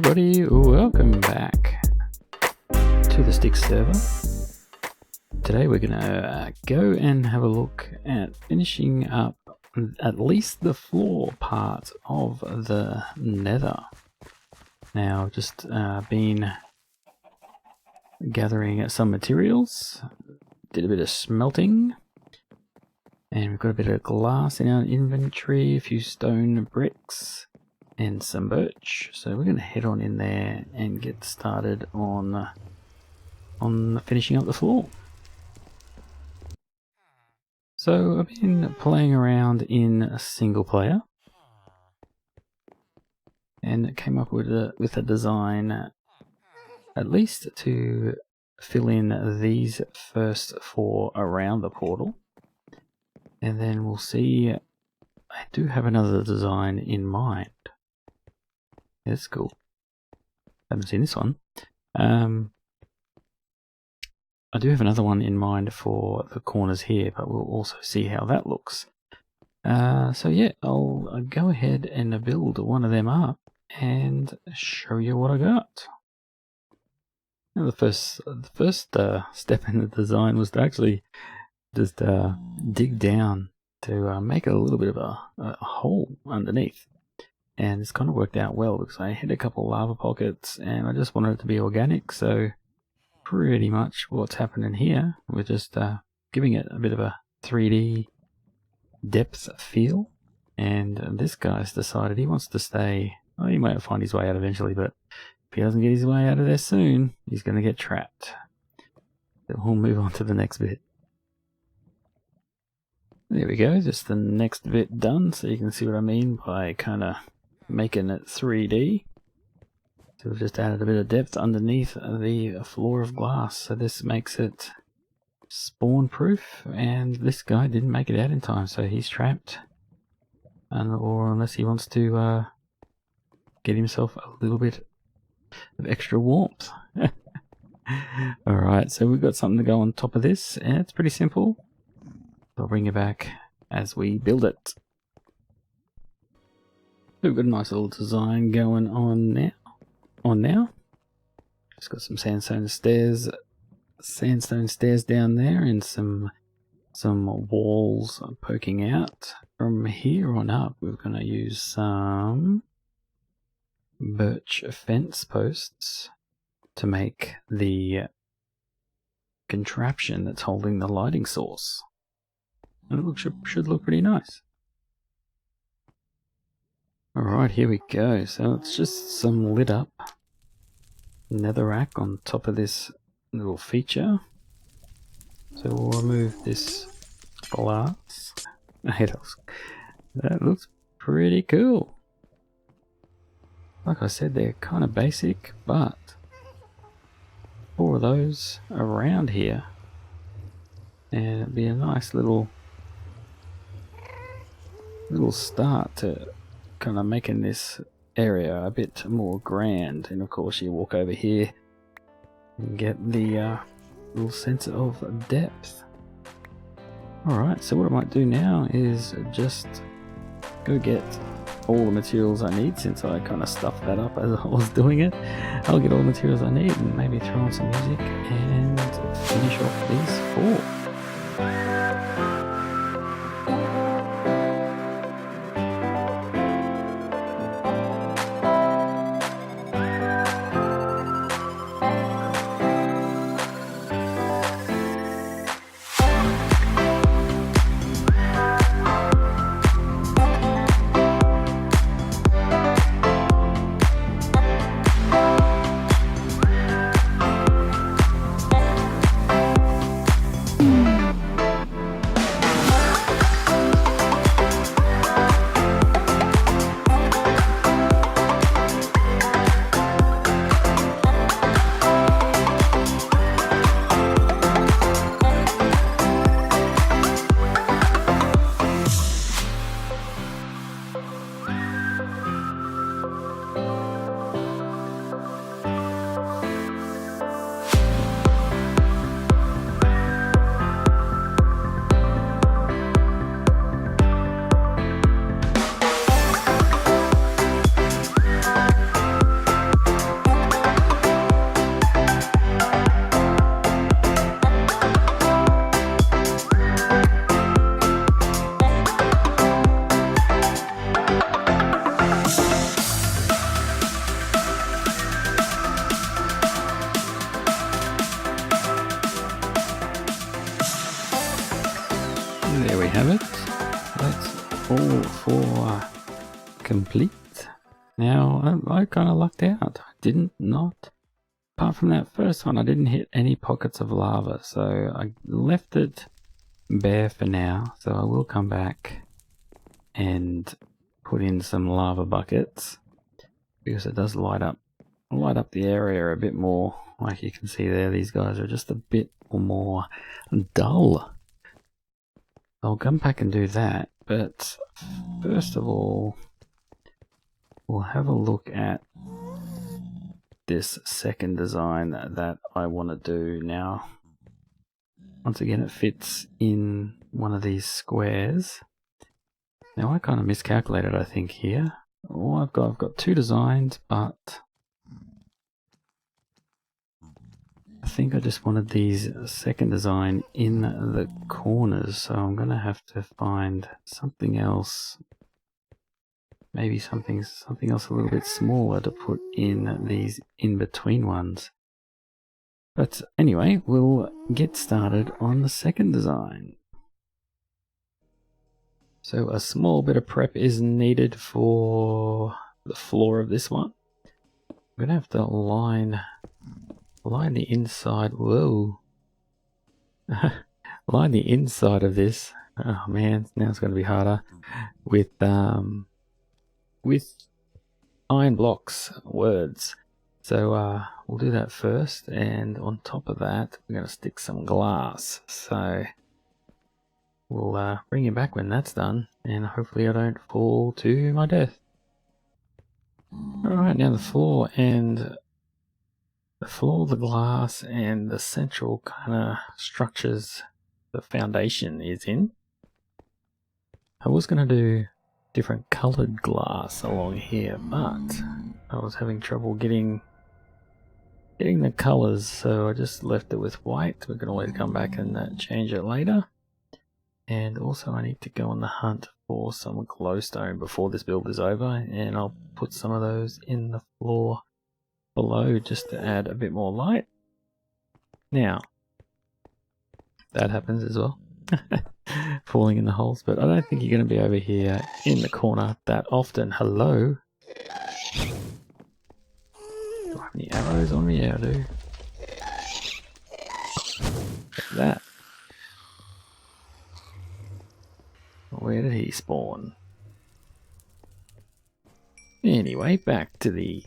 everybody, welcome back to the Stick server. Today we're gonna go and have a look at finishing up at least the floor part of the Nether. Now, just been gathering some materials, did a bit of smelting, and we've got a bit of glass in our inventory, a few stone bricks, and some birch. So we're going to head on in there and get started on finishing up the floor. So I've been playing around in single player and came up with a design at least to fill in these first four around the portal, and then we'll see. I do have another design in mind. That's cool. Haven't seen this one. I do have another one in mind for the corners here, but we'll also see how that looks. So yeah, I'll go ahead and build one of them up and show you what I got. Now the first step in the design was to actually just dig down to make a little bit of a hole underneath. And it's kind of worked out well because I hit a couple lava pockets and I just wanted it to be organic. So pretty much what's happening here, we're just giving it a bit of a 3D depth feel. And this guy's decided he wants to stay. Well, he might find his way out eventually, but if he doesn't get his way out of there soon, he's going to get trapped. So we'll move on to the next bit. There we go, just the next bit done, so you can see what I mean by kind of making it 3D. So we've just added a bit of depth underneath the floor of glass, so this makes it spawn proof, and this guy didn't make it out in time, so he's trapped. Or unless he wants to get himself a little bit of extra warmth. Alright, so we've got something to go on top of this, and it's pretty simple. I'll bring you back as we build it. We've got a nice little design going on now. Just got some sandstone stairs down there, and some walls poking out. From here on up, we're going to use some birch fence posts to make the contraption that's holding the lighting source. And it should look pretty nice. Alright, here we go. So it's just some lit up netherrack on top of this little feature. So we'll remove this glass. That looks pretty cool. Like I said, they're kind of basic, but four of those around here, and it'd be a nice little start to kind of making this area a bit more grand. And of course you walk over here and get the little sense of depth. Alright, so what I might do now is just go get all the materials I need, since I kind of stuffed that up as I was doing it. I'll get all the materials I need and maybe throw on some music and finish off these four. all four complete. Now, I kind of lucked out. I didn't not. Apart from that first one, I didn't hit any pockets of lava, so I left it bare for now. So I will come back and put in some lava buckets because it does light up the area a bit more. Like you can see there, these guys are just a bit more dull. I'll come back and do that, but first of all, we'll have a look at this second design that I want to do now. Once again, it fits in one of these squares. Now I kind of miscalculated, I think, here. Oh, I've got two designs, but I think I just wanted these second design in the corners, so I'm gonna have to find something else. Maybe something else a little bit smaller to put in these in-between ones. But anyway, we'll get started on the second design. So a small bit of prep is needed for the floor of this one. I'm gonna have to line the inside. Whoa. Line the inside of this. Oh man, now it's gonna be harder with iron blocks words. So we'll do that first, and on top of that we're going to stick some glass. So we'll bring you back when that's done, and hopefully I don't fall to my death. Alright, now the floor, the glass and the central kind of structures the foundation is in. I was going to do different colored glass along here, but I was having trouble getting the colors, so I just left it with white. We can always come back and change it later. And also I need to go on the hunt for some glowstone before this build is over, and I'll put some of those in the floor below just to add a bit more light. Now that happens as well. Falling in the holes, but I don't think you're going to be over here in the corner that often. Hello? Do I have any arrows on me? Yeah, I do. Look at that. Where did he spawn? Anyway, back to the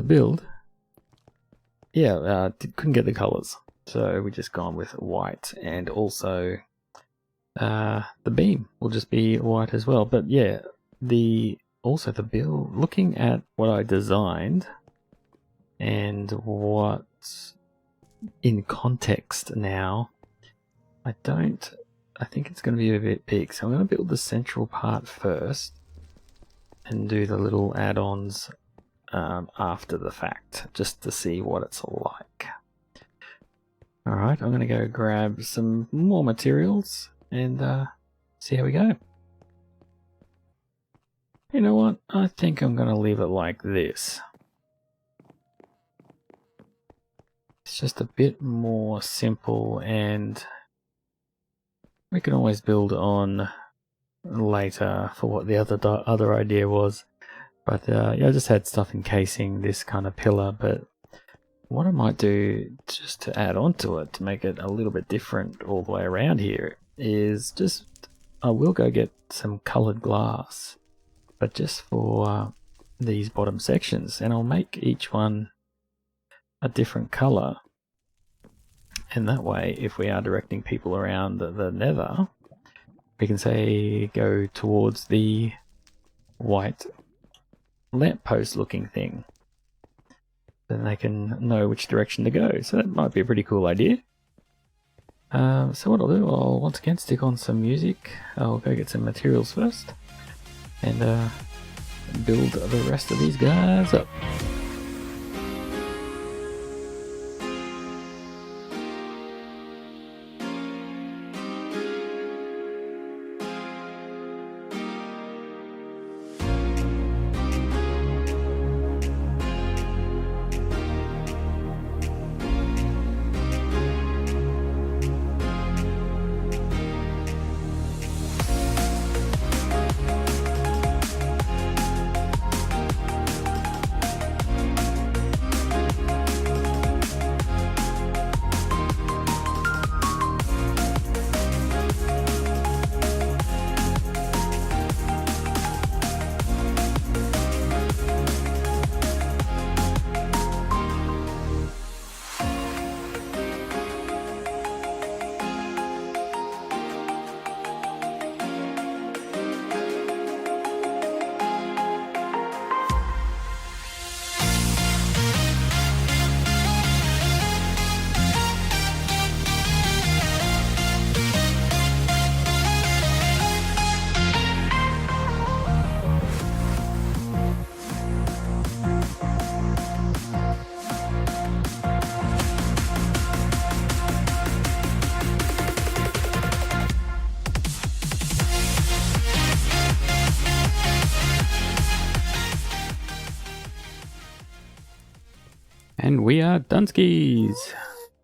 build. Yeah, couldn't get the colors, so we just gone with white, and also the beam will just be white as well. But yeah, the build, looking at what I designed and what's in context now, I think it's going to be a bit big, so I'm going to build the central part first and do the little add-ons after the fact, just to see what it's like. Alright, I'm going to go grab some more materials and see how we go. You know what? I think I'm going to leave it like this. It's just a bit more simple, and we can always build on later for what the other idea was. But yeah, I just had stuff encasing this kind of pillar, but what I might do just to add on to it, to make it a little bit different all the way around here, is I will go get some coloured glass, but just for these bottom sections, and I'll make each one a different colour, and that way if we are directing people around the Nether, we can say go towards the white lamppost looking thing, then they can know which direction to go. So that might be a pretty cool idea. So what I'll do, I'll once again stick on some music. I'll go get some materials first and build the rest of these guys up. And we are Dunskies!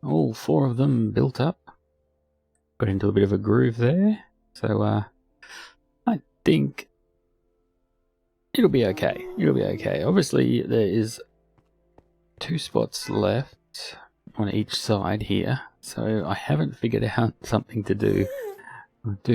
All 4 of them built up. Got into a bit of a groove there. So, I think it'll be okay. It'll be okay. Obviously, there is 2 spots left on each side here. So, I haven't figured out something to do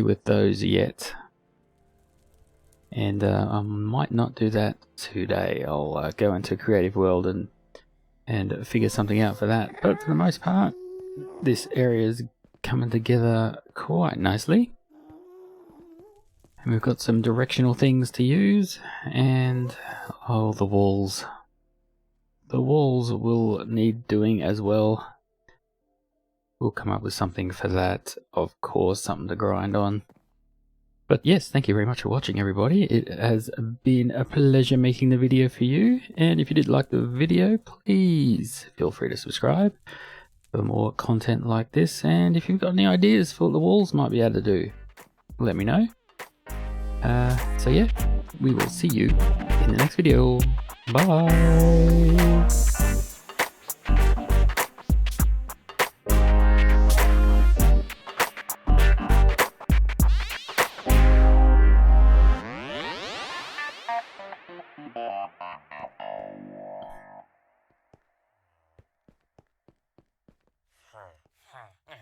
with those yet. And I might not do that today. I'll go into Creative World and figure something out for that. But for the most part, this area is coming together quite nicely. And we've got some directional things to use. And, oh, the walls. The walls will need doing as well. We'll come up with something for that, of course, something to grind on. But yes, thank you very much for watching, everybody. It has been a pleasure making the video for you. And if you did like the video, please feel free to subscribe for more content like this. And if you've got any ideas for what the walls might be able to do, let me know. So yeah, we will see you in the next video. Bye! Huh.